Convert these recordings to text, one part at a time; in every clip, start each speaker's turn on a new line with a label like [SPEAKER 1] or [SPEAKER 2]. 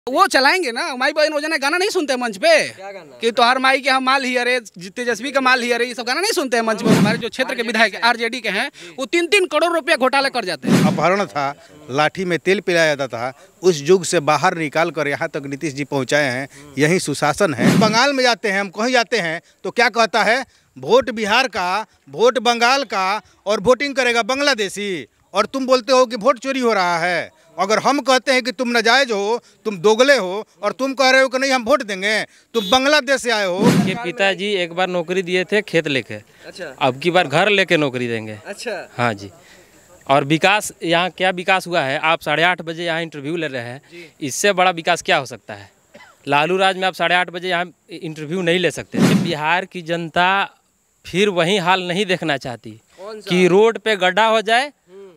[SPEAKER 1] वो चलाएंगे ना। माई बहन योजना गाना नहीं सुनते मंच पे? क्या गाना? कि तोहर माई के हम माल ही अरे, तेजस्वी का माल ही अरे, ये सब गाना नहीं सुनते हैं मंच पे? हमारे जो क्षेत्र के विधायक आरजेडी के हैं वो 3-3 करोड़ रुपया घोटाले कर जाते हैं।
[SPEAKER 2] अपहरण था, लाठी में तेल पिलाया जाता था, उस युग से बाहर निकाल कर यहाँ तक नीतीश जी पहुँचाए हैं। यही सुशासन है। बंगाल में जाते हैं, हम कहीं जाते हैं तो क्या कहता है, वोट बिहार का, वोट बंगाल का और वोटिंग करेगा बांग्लादेशी, और तुम बोलते हो कि वोट चोरी हो रहा है। अगर हम कहते हैं कि तुम नाजायज हो, तुम दोगले हो, और तुम कह रहे हो कि नहीं हम वोट देंगे, तुम बांग्लादेश से आए हो।
[SPEAKER 3] के पिताजी एक बार नौकरी दिए थे खेत लेके। अच्छा। अब की बार घर लेके नौकरी देंगे। अच्छा। हाँ जी। और विकास यहाँ क्या विकास हुआ है? आप 8:30 बजे यहाँ इंटरव्यू ले रहे हैं, इससे बड़ा विकास क्या हो सकता है? लालू राज में आप 8:30 बजे यहाँ इंटरव्यू नहीं ले सकते। बिहार की जनता फिर वही हाल नहीं देखना चाहती कि रोड पे गड्ढा हो जाए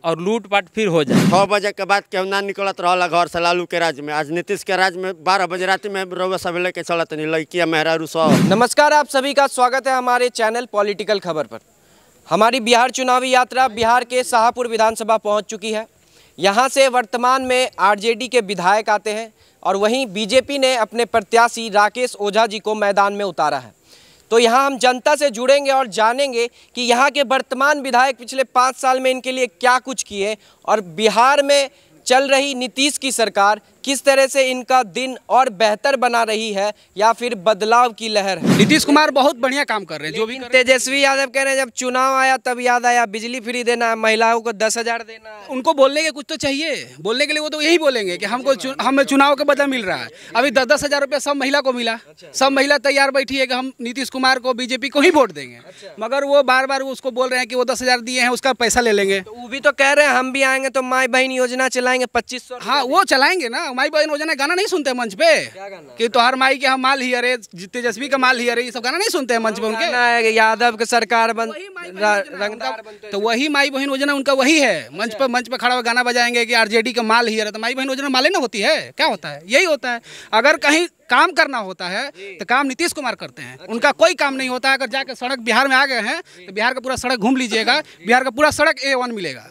[SPEAKER 3] और लूटपाट फिर हो जाए।
[SPEAKER 4] 6 बजे के बाद केहू ना निकलत रहा घर से लालू के राज में। आज नीतीश के राज में 12 बजे रात में रउआ सब लेके चलत नहीं, लड़कियां मेहरारू सब।
[SPEAKER 5] नमस्कार, आप सभी का स्वागत है हमारे चैनल पॉलिटिकल खबर पर। हमारी बिहार चुनावी यात्रा बिहार के शाहपुर विधानसभा पहुंच चुकी है। यहां से वर्तमान में आरजेडी के विधायक आते हैं और वहीं बीजेपी ने अपने प्रत्याशी राकेश ओझा जी को मैदान में उतारा है। तो यहाँ हम जनता से जुड़ेंगे और जानेंगे कि यहाँ के वर्तमान विधायक पिछले 5 साल में इनके लिए क्या कुछ किए और बिहार में चल रही नीतीश की सरकार किस तरह से इनका दिन और बेहतर बना रही है या फिर बदलाव की लहर है।
[SPEAKER 1] नीतीश कुमार बहुत बढ़िया काम कर रहे हैं। जो भी
[SPEAKER 5] तेजस्वी यादव कह रहे हैं जब चुनाव आया तब याद आया बिजली फ्री देना है, महिलाओं को 10,000 देना है।
[SPEAKER 1] उनको बोलने के कुछ तो चाहिए। बोलने के लिए वो तो यही बोलेंगे कि हमको हमें चुनाव का बदला मिल रहा है। अभी 10,000 रुपया सब महिला को मिला। सब महिला तैयार बैठी है कि हम नीतीश कुमार को, बीजेपी को ही वोट देंगे। मगर वो बार बार उसको बोल रहे हैं कि वो 10,000 दिए हैं, उसका पैसा ले लेंगे।
[SPEAKER 5] तो वो भी तो कह रहे हैं हम भी आएंगे तो माई बहन योजना चलाएंगे 2500।
[SPEAKER 1] हाँ, वो चलाएंगे ना। माई बहन योजना गाना नहीं सुनते मंच पे? क्या गाना? कि तोहर माई के हम माल ही अरे, तेजस्वी का माल ही अरे, ये सब गाना नहीं सुनते हैं मंच पे उनके?
[SPEAKER 5] यादव के सरकार
[SPEAKER 1] तो वही माई बहन योजना उनका वही है। मंच पे खड़ा गाना बजाएंगे कि आरजेडी का माल ही अरे। तो माई बहन योजना माले ना होती है? क्या होता है? यही होता है। अगर कहीं काम करना होता है तो काम नीतीश कुमार करते हैं। उनका कोई काम नहीं होता है। अगर जाकर सड़क बिहार में आ गए हैं तो बिहार का पूरा सड़क घूम लीजिएगा, बिहार का पूरा सड़क A1 मिलेगा।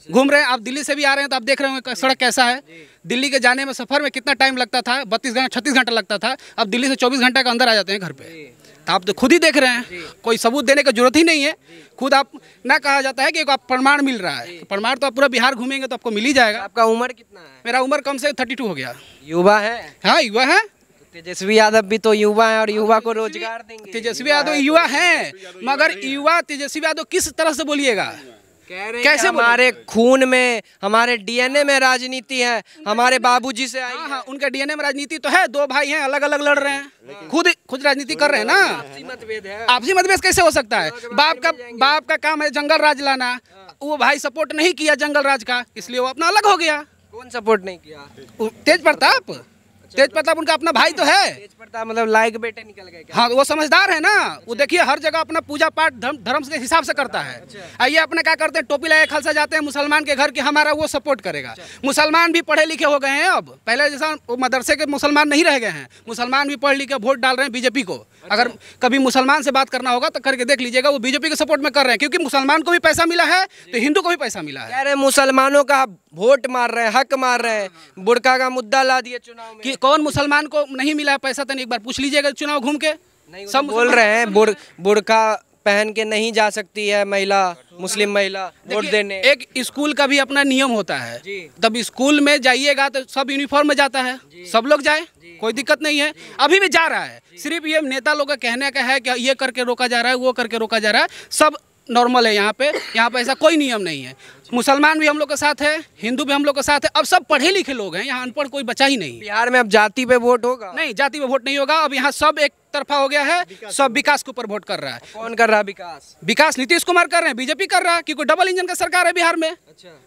[SPEAKER 1] घूम रहे हैं आप, दिल्ली से भी आ रहे हैं तो आप देख रहे होंगे सड़क कैसा है। दिल्ली के जाने में सफर में कितना टाइम लगता था? 32 घंटा 36 घंटा लगता था। अब दिल्ली से 24 घंटे के अंदर आ जाते हैं घर पे। तो आप तो खुद ही देख रहे हैं, कोई सबूत देने की जरूरत ही नहीं है। खुद आप ना कहा जाता है कि आप प्रमाण मिल रहा है। प्रमाण तो आप पूरा बिहार घूमेंगे तो आपको मिल ही जाएगा।
[SPEAKER 5] आपका उम्र कितना है?
[SPEAKER 1] मेरा उम्र कम से 32 हो गया।
[SPEAKER 5] युवा है?
[SPEAKER 1] हाँ, युवा है।
[SPEAKER 5] तेजस्वी यादव भी तो युवा है और युवा को रोजगार देंगे।
[SPEAKER 1] तेजस्वी यादव युवा हैं, मगर युवा तेजस्वी यादव किस तरह से बोलिएगा?
[SPEAKER 5] कैसे? हमारे खून में, हमारे डीएनए में राजनीति है, हमारे बाबूजी से आई।
[SPEAKER 1] हाँ, उनका डीएनए में राजनीति तो है। 2 भाई हैं, अलग अलग लड़ रहे हैं, खुद राजनीति कर रहे हैं ना। आपसी मतभेद कैसे हो सकता है? बाप का काम है जंगल राज लाना। वो भाई सपोर्ट नहीं किया जंगल राज का, इसलिए वो अपना अलग हो गया।
[SPEAKER 5] कौन सपोर्ट नहीं किया?
[SPEAKER 1] तेज प्रताप उनका अपना भाई तो है।
[SPEAKER 5] तेज प्रताप मतलब लायक बेटे निकल गए क्या?
[SPEAKER 1] हाँ, वो समझदार है ना। वो देखिए हर जगह अपना पूजा पाठ धर्म के हिसाब से करता है। ये अपने क्या करते हैं, टोपी लगाए खालसा जाते हैं मुसलमान के घर की, हमारा वो सपोर्ट करेगा। मुसलमान भी पढ़े लिखे हो गए हैं अब, पहले जैसा मदरसे के मुसलमान नहीं रह गए हैं। मुसलमान भी पढ़ लिख के वोट डाल रहे हैं बीजेपी को। अगर कभी मुसलमान से बात करना होगा तो करके देख लीजिएगा, वो बीजेपी के सपोर्ट में कर रहे हैं, क्योंकि मुसलमान को भी पैसा मिला है तो हिंदू को भी पैसा मिला है।
[SPEAKER 5] कह रहे मुसलमानों का वोट मार रहे हैं, हक मार रहे हैं, बुर्का का मुद्दा ला दिए चुनाव में।
[SPEAKER 1] कि कौन मुसलमान को नहीं मिला है पैसा? तो एक बार पूछ लीजिएगा चुनाव घूम के।
[SPEAKER 5] सब बोल रहे हैं बुर्का पहन के नहीं जा सकती है महिला, मुस्लिम महिला वोट देने।
[SPEAKER 1] एक स्कूल का भी अपना नियम होता है। तब स्कूल में जाइएगा तो सब यूनिफॉर्म में जाता है, सब लोग जाए, कोई दिक्कत नहीं है। अभी भी जा रहा है, सिर्फ ये नेता लोग का कहने का है कि ये करके रोका जा रहा है, वो करके रोका जा रहा है। सब नॉर्मल है यहाँ पे ऐसा कोई नियम नहीं है। मुसलमान भी हम लोग के साथ है, हिंदू भी हम लोग के साथ है। अब सब पढ़े लिखे लोग हैं, यहाँ अनपढ़ कोई बचा ही नहीं।
[SPEAKER 5] बिहार में अब जाति पे वोट होगा?
[SPEAKER 1] नहीं, जाति पे वोट नहीं होगा। अब यहाँ सब एक तरफा हो गया है, सब विकास के ऊपर वोट कर रहा है।
[SPEAKER 5] कौन कर रहा है विकास?
[SPEAKER 1] विकास नीतीश कुमार कर रहे हैं, बीजेपी कर रहा है, क्योंकि डबल इंजन का सरकार है बिहार में।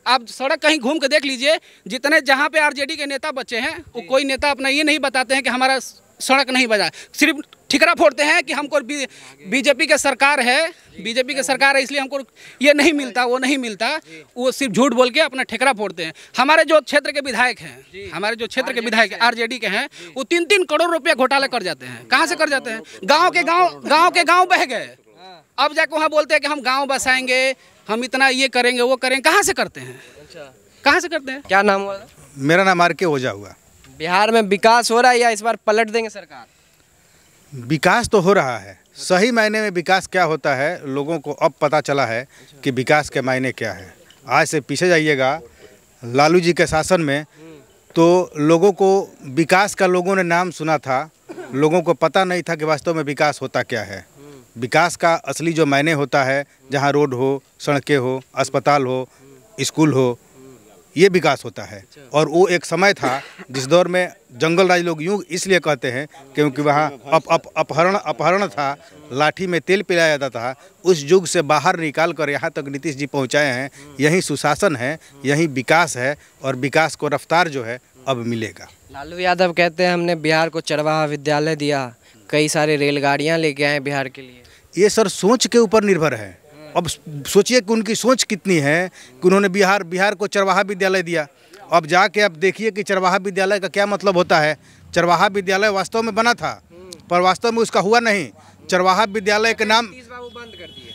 [SPEAKER 1] आप सड़क कहीं घूम के देख लीजिए, जितने जहाँ पे आरजेडी के नेता बचे हैं, वो कोई नेता अपना ये नहीं बताते हैं कि हमारा सड़क नहीं बजा, सिर्फ ठिकरा फोड़ते हैं कि हमको बीजेपी के सरकार है, इसलिए हमको ये नहीं मिलता, वो नहीं मिलता। वो सिर्फ झूठ बोल के अपना ठिकरा फोड़ते हैं। हमारे जो क्षेत्र के विधायक हैं, आरजेडी के हैं, वो 3-3 करोड़ रुपया घोटाले कर जाते हैं। कहाँ से कर जाते हैं? गाँव के गाँव बह गए। अब जाके वहाँ बोलते हैं कि हम गाँव बसाएंगे, हम इतना ये करेंगे, वो करेंगे। कहाँ से करते हैं? कहाँ से करते हैं?
[SPEAKER 5] क्या नाम हुआ?
[SPEAKER 2] मेरा नाम RK ओझा हुआ।
[SPEAKER 5] बिहार में विकास हो रहा है या इस बार पलट देंगे सरकार?
[SPEAKER 2] विकास तो हो रहा है, सही मायने में विकास क्या होता है लोगों को अब पता चला है कि विकास के मायने क्या है। आज से पीछे जाइएगा लालू जी के शासन में तो लोगों को विकास का लोगों ने नाम सुना था, लोगों को पता नहीं था कि वास्तव में विकास होता क्या है। विकास का असली जो मायने होता है, जहाँ रोड हो, सड़कें हो, अस्पताल हो, स्कूल हो, ये विकास होता है। और वो एक समय था जिस दौर में जंगल राज लोग यूँ इसलिए कहते हैं क्योंकि वहाँ अपहरण था, लाठी में तेल पिलाया जाता था। उस युग से बाहर निकाल कर यहाँ तक नीतीश जी पहुँचाए हैं। यही सुशासन है, यही विकास है और विकास को रफ्तार जो है अब मिलेगा।
[SPEAKER 5] लालू यादव कहते हैं हमने बिहार को चरवाहा विद्यालय दिया, कई सारे रेलगाड़ियाँ लेके आए बिहार के लिए।
[SPEAKER 2] ये सर सोच के ऊपर निर्भर है। अब सोचिए कि उनकी सोच कितनी है कि उन्होंने बिहार को चरवाहा विद्यालय दिया। अब जाके अब देखिए कि चरवाहा विद्यालय का क्या मतलब होता है। चरवाहा विद्यालय वास्तव में बना था पर वास्तव में उसका हुआ नहीं। चरवाहा विद्यालय के नाम
[SPEAKER 5] बंद कर दिए,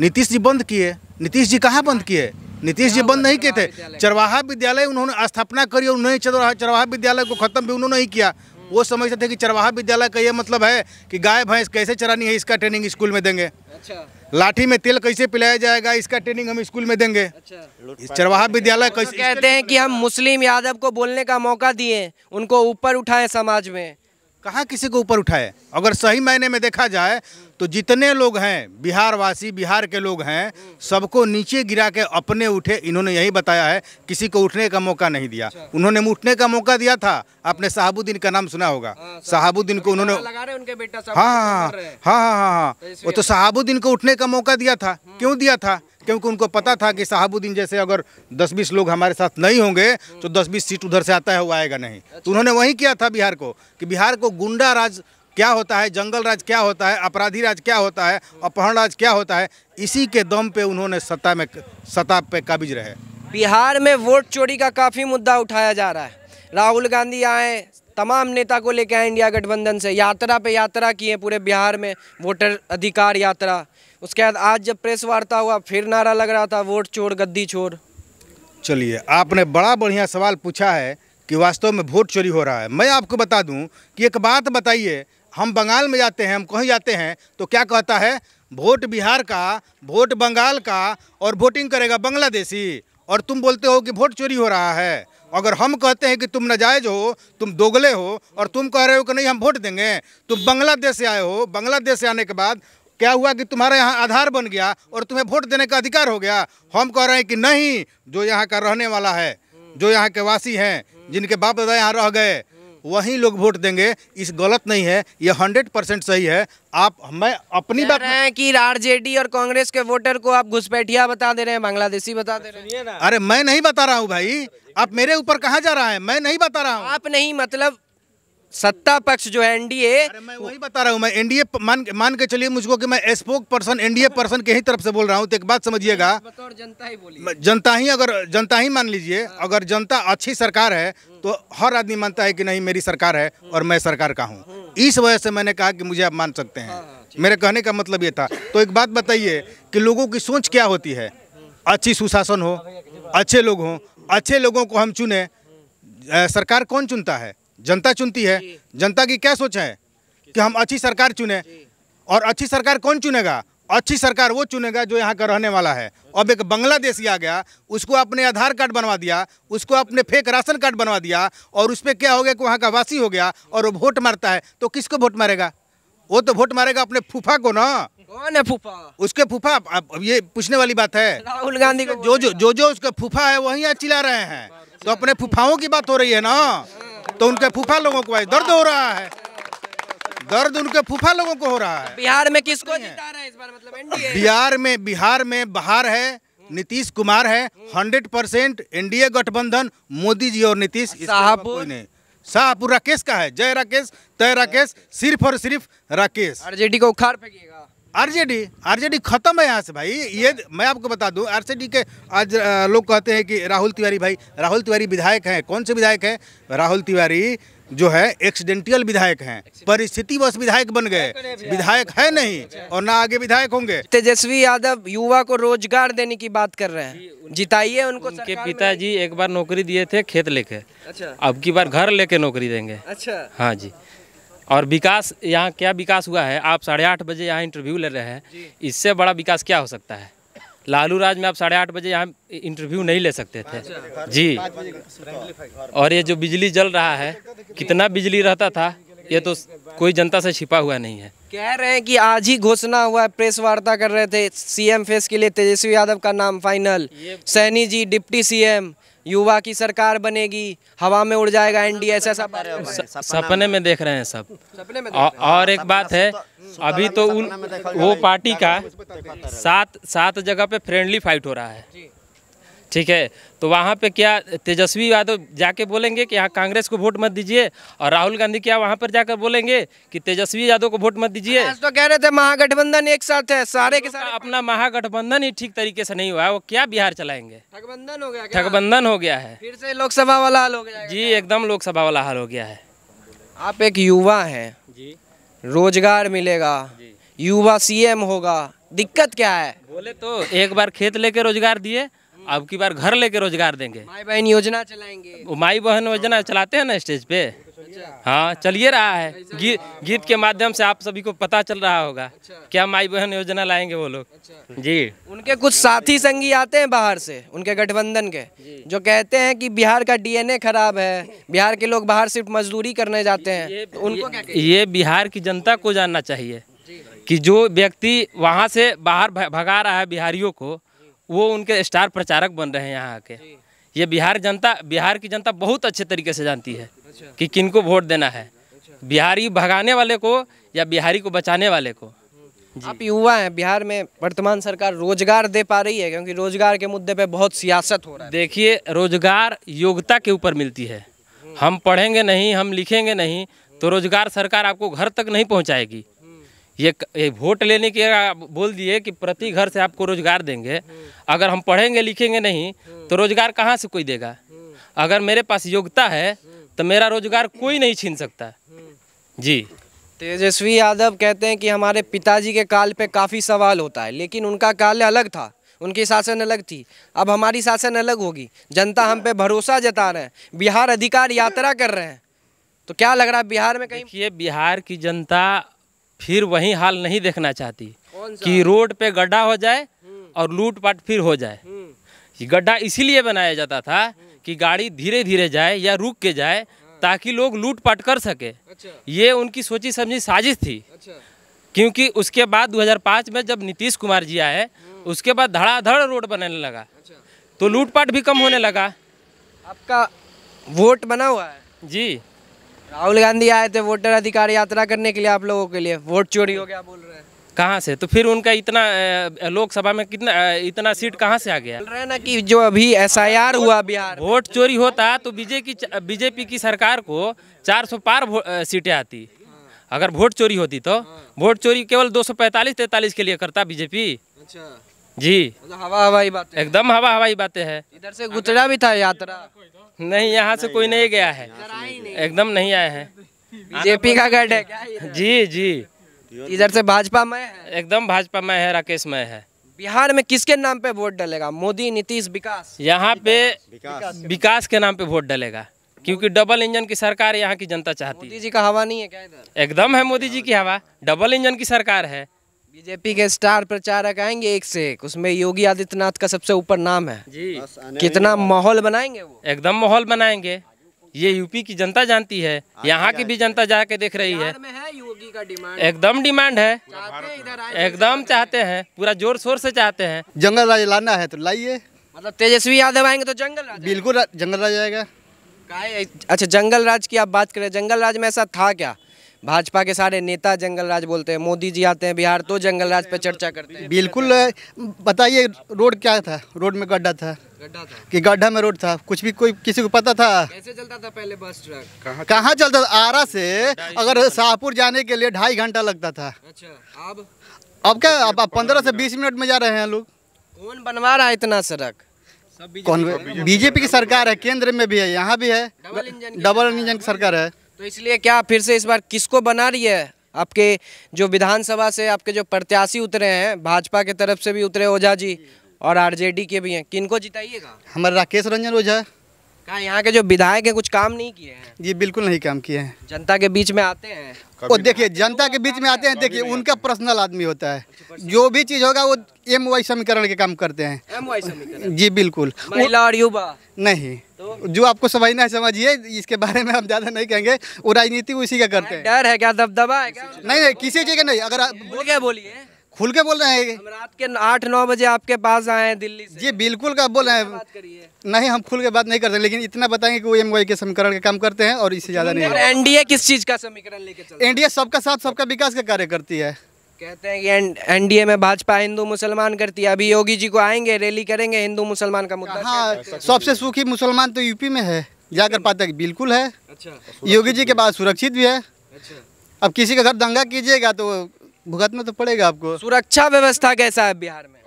[SPEAKER 2] नीतीश जी बंद किए। नीतीश जी कहाँ बंद किए? नीतीश जी बंद नहीं किए थे। चरवाहा विद्यालय उन्होंने स्थापना करी, उन्होंने चरवाहा विद्यालय को ख़त्म भी उन्होंने ही किया। वो समझते थे कि चरवाहा विद्यालय का ये मतलब है कि गाय भैंस कैसे चरानी है इसका ट्रेनिंग स्कूल में देंगे।
[SPEAKER 5] अच्छा।
[SPEAKER 2] लाठी में तेल कैसे पिलाया जाएगा इसका ट्रेनिंग हम स्कूल में देंगे।
[SPEAKER 5] अच्छा।
[SPEAKER 2] चरवाहा विद्यालय कैसे
[SPEAKER 5] कहते हैं कि हम मुस्लिम यादव को बोलने का मौका दिए, उनको ऊपर उठाएं समाज में।
[SPEAKER 2] कहाँ किसी को ऊपर उठाए? अगर सही मायने में देखा जाए तो जितने लोग हैं बिहार वासी, बिहार के लोग हैं, सबको नीचे गिरा के अपने उठे। इन्होंने यही बताया है, किसी को उठने का मौका नहीं दिया। उन्होंने उठने का मौका दिया था। आपने शहाबुद्दीन का नाम सुना होगा। शहाबुद्दीन को उन्होंने
[SPEAKER 5] लगा रहे उनके बेटा
[SPEAKER 2] हाँ, वो तो शहाबुद्दीन को उठने का मौका दिया था। क्यों दिया था? क्योंकि उनको पता था कि शहाबुद्दीन जैसे अगर 10-20 लोग हमारे साथ नहीं होंगे तो 10-20 सीट उधर से आता है वो आएगा नहीं। तो उन्होंने वही किया था बिहार को, कि बिहार को गुंडा राज क्या होता है, जंगल राज क्या होता है, अपराधी राज क्या होता है, अपहरण राज क्या होता है, इसी के दम पे उन्होंने सत्ता पे काबिज रहे।
[SPEAKER 5] बिहार में वोट चोरी का काफ़ी मुद्दा उठाया जा रहा है। राहुल गांधी आए, तमाम नेता को लेकर आए इंडिया गठबंधन से, यात्रा पे यात्रा किए पूरे बिहार में, वोटर अधिकार यात्रा। उसके बाद आज जब प्रेस वार्ता हुआ फिर नारा लग रहा था वोट चोर गद्दी चोर।
[SPEAKER 2] चलिए, आपने बड़ा बढ़िया सवाल पूछा है कि वास्तव में वोट चोरी हो रहा है। मैं आपको बता दूं कि एक बात बताइए, हम बंगाल में जाते हैं, हम कहीं जाते हैं तो क्या कहता है, वोट बिहार का, वोट बंगाल का और वोटिंग करेगा बांग्लादेशी, और तुम बोलते हो कि वोट चोरी हो रहा है। अगर हम कहते हैं कि तुम नाजायज हो, तुम दोगले हो, और तुम कह रहे हो कि नहीं हम वोट देंगे, तुम बांग्लादेश से आए हो, बांग्लादेश से आने के बाद क्या हुआ कि तुम्हारा यहाँ आधार बन गया और तुम्हें वोट देने का अधिकार हो गया। हम कह रहे हैं कि नहीं, जो यहाँ का रहने वाला है, जो यहाँ के वासी हैं, जिनके बाप दादा यहाँ रह गए, वही लोग वोट देंगे। इस गलत नहीं है, ये 100% सही है। मैं अपनी बात
[SPEAKER 5] रहे हैं कि आरजेडी और कांग्रेस के वोटर को आप घुसपैठिया बता दे रहे हैं, बांग्लादेशी बता दे रहे हैं।
[SPEAKER 2] अरे मैं नहीं बता रहा हूँ भाई, आप मेरे ऊपर कहाँ जा रहा है? मैं नहीं बता रहा हूँ।
[SPEAKER 5] आप नहीं, मतलब सत्ता पक्ष जो है एनडीए।
[SPEAKER 2] अरे मैं वही बता रहा हूँ। मैं एनडीए मान के चलिए मुझको कि मैं स्पोक पर्सन एनडीए पर्सन के ही तरफ से बोल रहा हूँ। तो एक बात समझिएगा,
[SPEAKER 5] जनता ही बोली,
[SPEAKER 2] अगर जनता ही मान लीजिए, अगर जनता अच्छी सरकार है तो हर आदमी मानता है कि नहीं मेरी सरकार है और मैं सरकार का हूँ। इस वजह से मैंने कहा कि मुझे आप मान सकते हैं। मेरे कहने का मतलब ये था। तो एक बात बताइए कि लोगों की सोच क्या होती है। अच्छी सुशासन हो, अच्छे लोग हों, अच्छे लोगों को हम चुने। सरकार कौन चुनता है? जनता चुनती है। जनता की क्या सोच है कि हम अच्छी सरकार चुने, और अच्छी सरकार कौन चुनेगा? अच्छी सरकार वो चुनेगा जो यहाँ का रहने वाला है। अब एक बांग्लादेशी आ गया, उसको अपने आधार कार्ड बनवा दिया, उसको अपने फेक राशन कार्ड बनवा दिया, और उस पर क्या हो गया कि वहाँ का वासी हो गया और वो वोट मारता है। तो किसको वोट मारेगा? वो तो वोट मारेगा अपने फूफा को ना।
[SPEAKER 5] कौन है फूफा?
[SPEAKER 2] उसके फूफा। अब ये पूछने वाली बात है।
[SPEAKER 5] राहुल गांधी को
[SPEAKER 2] जो उसके फूफा है वही आज चिल्ला रहे हैं। तो अपने फूफाओं की बात हो रही है ना, तो उनके फूफा लोगों को दर्द हो रहा है। दर्द उनके फूफा लोगों को हो रहा है।
[SPEAKER 5] बिहार में किसको जिता रहा है इस बार, मतलब एनडीए?
[SPEAKER 2] बिहार में बाहर है, नीतीश कुमार है 100%। एनडीए गठबंधन, मोदी जी और नीतीश। शाहपुर राकेश का है। जय राकेश, तय राकेश, सिर्फ और सिर्फ राकेश।
[SPEAKER 5] आरजेडी को उखाड़ फेंकिएगा।
[SPEAKER 2] आरजेडी खत्म है यहाँ से भाई। ये मैं आपको बता दूं, आरजेडी के आज लोग कहते हैं कि राहुल तिवारी विधायक हैं। कौन से विधायक हैं? राहुल तिवारी जो है एक्सीडेंटल विधायक हैं, परिस्थितिवश विधायक बन गए, विधायक है नहीं और ना आगे विधायक होंगे।
[SPEAKER 5] तेजस्वी यादव युवा को रोजगार देने की बात कर रहे हैं, जिताइए उनको।
[SPEAKER 3] उनके पिताजी एक बार नौकरी दिए थे खेत लेके, अब की बार घर लेके नौकरी देंगे। अच्छा, हाँ जी। और विकास यहाँ क्या विकास हुआ है? आप 8:30 बजे यहाँ इंटरव्यू ले रहे हैं, इससे बड़ा विकास क्या हो सकता है? लालू राज में आप 8:30 बजे यहाँ इंटरव्यू नहीं ले सकते थे जी। और ये जो बिजली जल रहा है, कितना बिजली रहता था, ये तो कोई जनता से छिपा हुआ नहीं है।
[SPEAKER 5] कह रहे हैं कि आज ही घोषणा हुआ है, प्रेस वार्ता कर रहे थे, सीएम फेस के लिए तेजस्वी यादव का नाम final, Saini ji deputy CM, युवा की सरकार बनेगी, हवा में उड़ जाएगा एनडीए, ऐसा
[SPEAKER 3] सपने में देख रहे हैं सब। सपने में और एक बात है, अभी तो वो पार्टी का 7 जगह पे फ्रेंडली फाइट हो रहा है, ठीक है। तो वहाँ पे क्या तेजस्वी यादव जाके बोलेंगे कि यहाँ कांग्रेस को वोट मत दीजिए, और राहुल गांधी क्या वहाँ पर जाकर बोलेंगे कि तेजस्वी यादव को वोट मत दीजिए?
[SPEAKER 5] आज तो कह रहे थे महागठबंधन एक साथ है, सारे के सारे।
[SPEAKER 3] अपना महागठबंधन ही ठीक तरीके से नहीं हुआ है, वो क्या बिहार चलाएंगे?
[SPEAKER 5] ठगबंधन हो गया,
[SPEAKER 3] ठगबंधन हो गया है,
[SPEAKER 5] फिर से लोकसभा वाला हाल हो गया
[SPEAKER 3] जी। एकदम लोकसभा वाला हाल हो गया है।
[SPEAKER 5] आप एक युवा हैं जी, रोजगार मिलेगा, युवा सीएम होगा, दिक्कत क्या है?
[SPEAKER 3] बोले तो एक बार खेत लेके रोजगार दिए, अब की बार घर लेके रोजगार देंगे।
[SPEAKER 5] माई बहन योजना चलाएंगे।
[SPEAKER 3] वो माई बहन योजना चलाते हैं ना स्टेज पे। हाँ, चलिए रहा है, गीत के माध्यम से आप सभी को पता चल रहा होगा क्या माई बहन योजना लाएंगे वो लोग जी।
[SPEAKER 5] उनके कुछ साथी संगी आते हैं बाहर से, उनके गठबंधन के, जो कहते हैं कि बिहार का डीएनए खराब है, बिहार के लोग बाहर सिर्फ मजदूरी करने जाते हैं। तो उनको क्या कहें?
[SPEAKER 3] ये बिहार की जनता को जानना चाहिए कि जो व्यक्ति वहाँ से बाहर भगा रहा है बिहारियों को, वो उनके स्टार प्रचारक बन रहे हैं यहाँ आके। ये बिहार की जनता बहुत अच्छे तरीके से जानती है कि किनको वोट देना है, बिहारी भगाने वाले को या बिहारी को बचाने वाले को।
[SPEAKER 5] आप युवा हैं, बिहार में वर्तमान सरकार रोजगार दे पा रही है? क्योंकि रोजगार के मुद्दे पे बहुत सियासत हो रहा है।
[SPEAKER 3] देखिए, रोजगार योग्यता के ऊपर मिलती है। हम पढ़ेंगे नहीं, हम लिखेंगे नहीं, तो रोजगार सरकार आपको घर तक नहीं पहुँचाएगी। ये वोट लेने के बोल दिए कि प्रति घर से आपको रोजगार देंगे, अगर हम पढ़ेंगे लिखेंगे नहीं तो रोजगार कहाँ से कोई देगा? अगर मेरे पास योग्यता है तो मेरा रोजगार कोई नहीं छीन सकता जी।
[SPEAKER 5] तेजस्वी यादव कहते हैं कि हमारे पिताजी के काल पे काफ़ी सवाल होता है, लेकिन उनका काल अलग था, उनकी शासन अलग थी, अब हमारी शासन अलग होगी। जनता हम पे भरोसा जता रहे हैं, बिहार अधिकार यात्रा कर रहे हैं। तो क्या लग रहा है बिहार में कहीं?
[SPEAKER 3] देखिए, बिहार की जनता फिर वही हाल नहीं देखना चाहती कि रोड पे गड्ढा हो जाए और लूटपाट फिर हो जाए। गड्ढा इसीलिए बनाया जाता था कि गाड़ी धीरे धीरे जाए या रुक के जाए ताकि लोग लूटपाट कर सके। ये उनकी सोची समझी साजिश थी। क्योंकि उसके बाद 2005 में जब नीतीश कुमार जी आए, उसके बाद धड़ाधड़ रोड बनने लगा, तो लूटपाट भी कम होने लगा।
[SPEAKER 5] आपका वोट बना हुआ है
[SPEAKER 3] जी।
[SPEAKER 5] राहुल गांधी आए थे वोटर अधिकार यात्रा करने के लिए, आप लोगों के लिए वोट चोरी हो गया बोल रहे हैं।
[SPEAKER 3] कहाँ से? तो फिर उनका इतना लोकसभा में इतना सीट कहाँ से आ गया?
[SPEAKER 5] बोल रहे हैं ना कि जो अभी एसआईआर हुआ बिहार,
[SPEAKER 3] वोट चोरी होता तो बीजेपी की सरकार को 400 पार सीटें आती। अगर वोट चोरी होती तो वोट चोरी केवल 245-43 के लिए करता बीजेपी। अच्छा जी,
[SPEAKER 5] हवा हवाई बात,
[SPEAKER 3] एकदम हवा हवाई बातें हैं।
[SPEAKER 5] इधर से गुजरा भी था यात्रा?
[SPEAKER 3] नहीं, यहाँ से कोई नहीं गया है, एकदम नहीं आए हैं।
[SPEAKER 5] बीजेपी का गढ़ है क्या?
[SPEAKER 3] जी जी,
[SPEAKER 5] इधर से भाजपा में है,
[SPEAKER 3] एकदम भाजपा में है, राकेश में है।
[SPEAKER 5] बिहार में किसके नाम पे वोट डलेगा? मोदी, नीतीश, विकास?
[SPEAKER 3] यहाँ पे विकास के नाम पे वोट डलेगा, क्योंकि डबल इंजन की सरकार यहाँ की जनता चाहती है।
[SPEAKER 5] मोदी जी का हवा नहीं है क्या इधर?
[SPEAKER 3] एकदम है मोदी जी की हवा, डबल इंजन की सरकार है।
[SPEAKER 5] बीजेपी के स्टार प्रचारक आएंगे एक से एक, उसमें योगी आदित्यनाथ का सबसे ऊपर नाम है
[SPEAKER 3] जी।
[SPEAKER 5] कितना माहौल बनाएंगे वो?
[SPEAKER 3] एकदम माहौल बनाएंगे, ये यूपी की जनता जानती है, यहाँ की भी जनता जाके देख रही है।
[SPEAKER 5] में है योगी का डिमांड,
[SPEAKER 3] एकदम डिमांड है, एकदम चाहते हैं, पूरा जोर शोर से चाहते हैं।
[SPEAKER 2] जंगल राज लाना है तो लाइए।
[SPEAKER 5] मतलब तेजस्वी यादव आएंगे तो जंगल राज?
[SPEAKER 2] बिल्कुल जंगल राज आएगा।
[SPEAKER 5] अच्छा, जंगल राज की आप बात करें, जंगल राज में ऐसा था क्या? भाजपा के सारे नेता जंगल राज बोलते हैं, मोदी जी आते हैं बिहार तो जंगल राज पे चर्चा करते हैं।
[SPEAKER 2] बिल्कुल, बताइए रोड क्या था? रोड में गड्ढा था कि गड्ढा में रोड था? कुछ भी कोई किसी को पता था?
[SPEAKER 5] कैसे चलता था पहले बस ट्रक?
[SPEAKER 2] कहाँ चलता था? आरा से अगर शाहपुर जाने के लिए 2.5 घंटा लगता था।
[SPEAKER 5] अच्छा,
[SPEAKER 2] अब क्या? अब 15 से 20 मिनट में जा रहे हैं लोग।
[SPEAKER 5] कौन बनवा रहा है इतना सड़क?
[SPEAKER 2] कौन? बीजेपी की सरकार है, केंद्र में भी है, यहाँ भी है, डबल इंजन की सरकार है।
[SPEAKER 5] तो इसलिए क्या फिर से इस बार किसको बना रही है? आपके जो विधानसभा से आपके जो प्रत्याशी उतरे हैं, भाजपा के तरफ से भी उतरे ओझा जी और आरजेडी के भी हैं, किनको जिताइएगा?
[SPEAKER 6] हमारे राकेश रंजन ओझा।
[SPEAKER 5] क्या यहाँ के जो विधायक हैं कुछ काम नहीं किए हैं?
[SPEAKER 6] जी बिल्कुल नहीं काम किए हैं।
[SPEAKER 5] जनता के बीच में आते हैं?
[SPEAKER 6] और देखिए जनता के बीच में आते हैं, देखिए उनका पर्सनल आदमी होता है, जो भी चीज़ होगा वो MY समीकरण के काम करते हैं।
[SPEAKER 5] MY समीकरण?
[SPEAKER 6] जी बिल्कुल।
[SPEAKER 5] महिला और युवा
[SPEAKER 6] नहीं, जो आपको समझना है समझिए, इसके बारे में हम ज़्यादा नहीं कहेंगे। वो राजनीति उसी का करते हैं।
[SPEAKER 5] डर है क्या, दबदबा है क्या?
[SPEAKER 6] नहीं, किसी चीज़ का नहीं। अगर आप
[SPEAKER 5] बोल क्या बोलिए,
[SPEAKER 6] खुल के बोल रहे हैं।
[SPEAKER 5] हम रात के 8-9 बजे आपके पास आए हैं दिल्ली से।
[SPEAKER 6] जी बिल्कुल का बोल रहे हैं।
[SPEAKER 5] बात करिए।
[SPEAKER 6] नहीं, हम खुल के बात नहीं करते, लेकिन इतना बताएंगे कि वो MY के समीकरण के काम करते हैं और इससे ज़्यादा नहीं।
[SPEAKER 5] और एनडीए किस चीज का समीकरण लेके चलता है?
[SPEAKER 6] इंडिया सबका साथ सबका विकास का कार्य करती है।
[SPEAKER 5] कहते हैं कि एनडीए में भाजपा हिंदू मुसलमान करती है। अभी योगी जी को आएंगे, रैली करेंगे, हिंदू मुसलमान का मुद्दा।
[SPEAKER 6] हाँ, सबसे सुखी मुसलमान तो यूपी में है, जाकर पाता है कि बिल्कुल है।
[SPEAKER 5] अच्छा,
[SPEAKER 6] योगी जी के बाद सुरक्षित भी है।
[SPEAKER 5] अच्छा।
[SPEAKER 6] अब किसी का घर दंगा कीजिएगा तो भुगतना तो पड़ेगा आपको।
[SPEAKER 5] सुरक्षा व्यवस्था कैसा है बिहार में?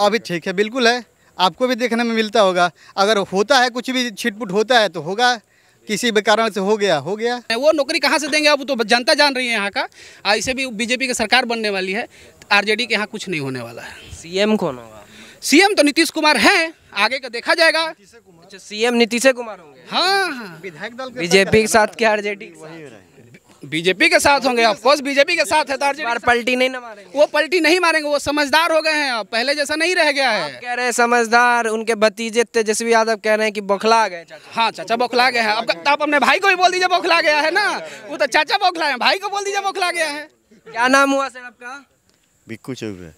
[SPEAKER 6] अभी ठीक है, बिल्कुल है। आपको भी देखने में मिलता होगा। अगर होता है कुछ भी छिटपुट होता है तो होगा, किसी भी कारण से हो गया।
[SPEAKER 1] वो नौकरी कहाँ से देंगे? अब तो जनता जान रही है यहाँ का। ऐसे भी बीजेपी की सरकार बनने वाली है, आरजेडी के यहाँ कुछ नहीं होने वाला है।
[SPEAKER 5] सीएम कौन होगा?
[SPEAKER 1] सीएम तो नीतीश कुमार है, आगे का देखा जाएगा।
[SPEAKER 5] अच्छा, सीएम नीतीश कुमार होंगे?
[SPEAKER 1] हाँ,
[SPEAKER 6] विधायक दल
[SPEAKER 5] बीजेपी के साथ क्या आरजेडी?
[SPEAKER 1] बीजेपी के साथ होंगे, ऑफ कोर्स बीजेपी के साथ है तो
[SPEAKER 5] इस बार पलटी नहीं न मारेंगे?
[SPEAKER 1] वो पलटी नहीं मारेंगे, वो समझदार हो गए हैं, अब पहले जैसा नहीं रह गया है।
[SPEAKER 5] कह रहे हैं समझदार, उनके भतीजे तेजस्वी यादव कह रहे हैं कि बौखला गए चाचा।
[SPEAKER 1] हाँ, चाचा बौखला गया है। अब तो आप अपने भाई को भी बोल दीजिए बौखला गया है ना। वो तो चाचा बौखला है, भाई को बोल दीजिए बौखला गया है।
[SPEAKER 5] क्या नाम हुआ सर आपका?
[SPEAKER 4] बिक्कू चौबे।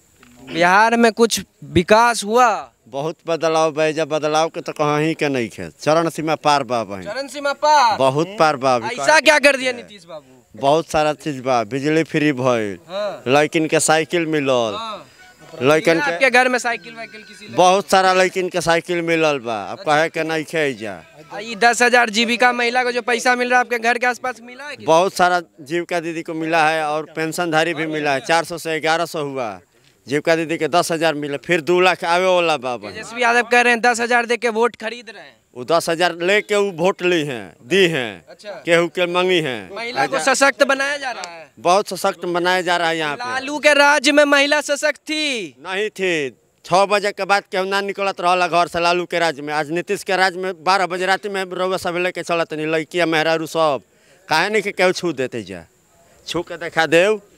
[SPEAKER 5] बिहार में कुछ विकास हुआ?
[SPEAKER 4] बहुत बदलाव बा, बदलाव के तो कहीं के नहीं खे, चरण सीमा पार बा बहिन।
[SPEAKER 5] चरण सीमा पार?
[SPEAKER 4] बहुत पार बा।
[SPEAKER 5] ऐसा क्या कर दिया नीतीश बाबू?
[SPEAKER 4] बहुत सारा चीज बा, बिजली फ्री भइल,
[SPEAKER 5] हाँ।
[SPEAKER 4] लड़किन के साइकिल मिलल,
[SPEAKER 5] हाँ।
[SPEAKER 4] लड़किन
[SPEAKER 5] आपके
[SPEAKER 4] के
[SPEAKER 5] घर में साइकिल वाइकिल किसी
[SPEAKER 4] बहुत सारा लड़किन के साइकिल मिलल बा। अब कहे के नहीं खे जा।
[SPEAKER 5] ये 10,000 जीविका महिला को जो पैसा मिल रहा है आपके घर के आसपास मिला है?
[SPEAKER 4] बहुत सारा जीविका दीदी को मिला है और पेंशनधारी भी मिला है। 400 से 1100 हुआ। जीविका दीदी के 10,000 मिले, फिर 2 लाख आवे वाला बाबा।
[SPEAKER 5] तेजस्वी यादव कह रहे हैं 10,000 दे के वोट खरीद रहे हैं।
[SPEAKER 4] वो 10,000 लेके वो वोट ली हैं, दी हैं।
[SPEAKER 5] अच्छा।
[SPEAKER 4] केहू के मंगी हैं।
[SPEAKER 5] महिला को सशक्त बनाया जा रहा है।
[SPEAKER 4] बहुत सशक्त बनाया जा रहा है यहाँ पे।
[SPEAKER 5] लालू के राज्य में महिला सशक्त थी?
[SPEAKER 4] नहीं थी। 6 बजे के बाद केहू ना निकलत रहा घर से लालू के राज्य में। आज नीतीश के राज्य में 12 बजे रात में रउआ सब लेके चलत नहीं, लड़किया मेहरारू सब। काहे नहीं के केहू छू देते जा? छू के देखा देव।